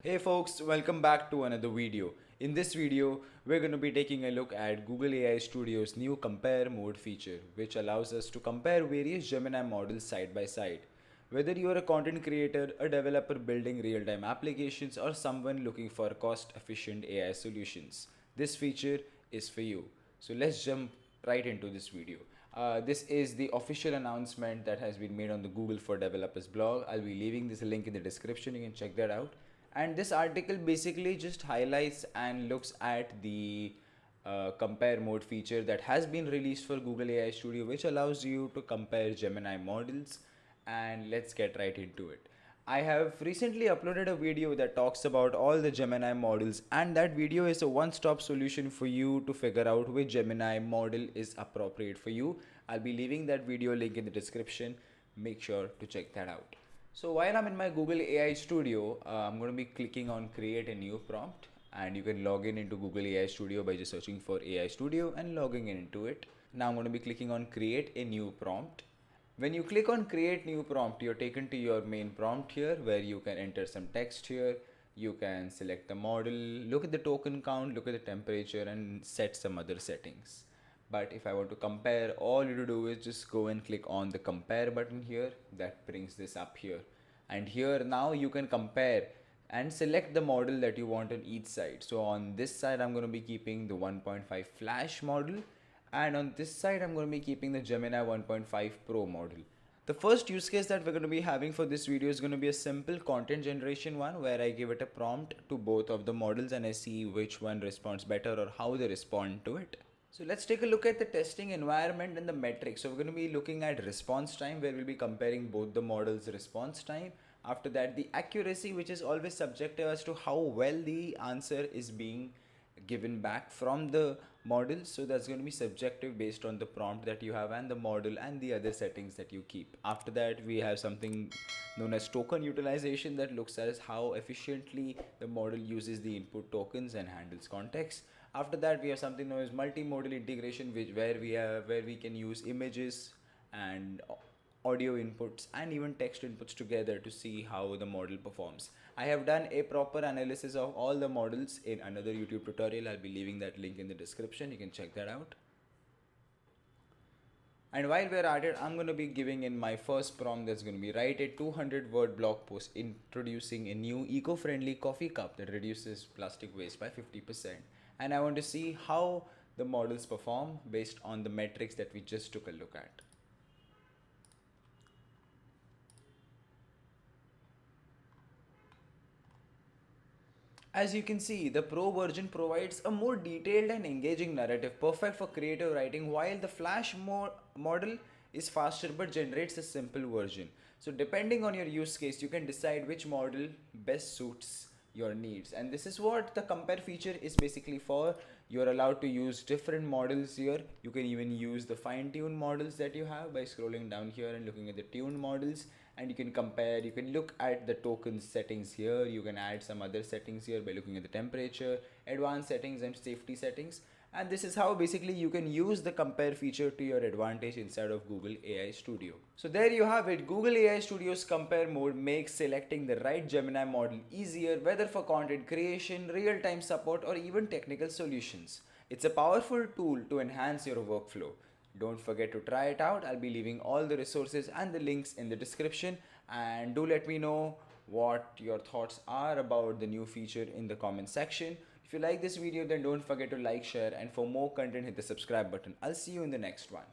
Hey folks, welcome back to another video. In this video, we're going to be taking a look at Google AI Studio's new compare mode feature, which allows us to compare various Gemini models side by side. Whether you're a content creator, a developer building real-time applications, or someone looking for cost-efficient AI solutions, this feature is for you. So let's jump right into this video. This is the official announcement that has been made on the Google for Developers blog. I'll be leaving this link in the description. You can check that out. And this article basically just highlights and looks at the compare mode feature that has been released for Google AI Studio, which allows you to compare Gemini models. And let's get right into it. I have recently uploaded a video that talks about all the Gemini models, and that video is a one-stop solution for you to figure out which Gemini model is appropriate for you. I'll be leaving that video link in the description. Make sure to check that out. So while I'm in my Google AI Studio, I'm going to be clicking on create a new prompt, and you can log in into Google AI Studio by just searching for AI Studio and logging into it. Now I'm going to be clicking on create a new prompt. When you click on create new prompt, you're taken to your main prompt here where you can enter some text here. You can select the model, look at the token count, look at the temperature, and set some other settings. But if I want to compare, all you to do is just go and click on the compare button here. That brings this up here. And here now you can compare and select the model that you want on each side. So on this side, I'm going to be keeping the 1.5 Flash model. And on this side, I'm going to be keeping the Gemini 1.5 Pro model. The first use case that we're going to be having for this video is going to be a simple content generation one where I give it a prompt to both of the models and I see which one responds better or how they respond to it. So let's take a look at the testing environment and the metrics. So we're going to be looking at response time where we'll be comparing both the models' response time. After that, the accuracy, which is always subjective as to how well the answer is being given back from the model. So that's going to be subjective based on the prompt that you have and the model and the other settings that you keep. After that, we have something known as token utilization that looks at how efficiently the model uses the input tokens and handles context. After that, we have something known as multimodal integration, where we can use images and audio inputs and even text inputs together to see how the model performs. I have done a proper analysis of all the models in another YouTube tutorial. I'll be leaving that link in the description. You can check that out. And while we're at it, I'm going to be giving in my first prompt that's going to be write a 200-word blog post introducing a new eco-friendly coffee cup that reduces plastic waste by 50%. And I want to see how the models perform based on the metrics that we just took a look at. As you can see, the Pro version provides a more detailed and engaging narrative, perfect for creative writing, while the Flash model is faster but generates a simple version. So depending on your use case, you can decide which model best suits your needs. And this is what the compare feature is basically for. You're allowed to use different models here. You can even use the fine-tuned models that you have by scrolling down here and looking at the tuned models, and you can compare. You can look at the token settings here. You can add some other settings here by looking at the temperature, advanced settings, and safety settings. And this is how basically you can use the compare feature to your advantage inside of Google AI Studio. So there you have it. Google AI Studio's compare mode makes selecting the right Gemini model easier, whether for content creation, real-time support, or even technical solutions. It's a powerful tool to enhance your workflow. Don't forget to try it out. I'll be leaving all the resources and the links in the description, and do let me know what your thoughts are about the new feature in the comment section. If you like this video, then don't forget to like, share, and for more content hit the subscribe button. I'll see you in the next one.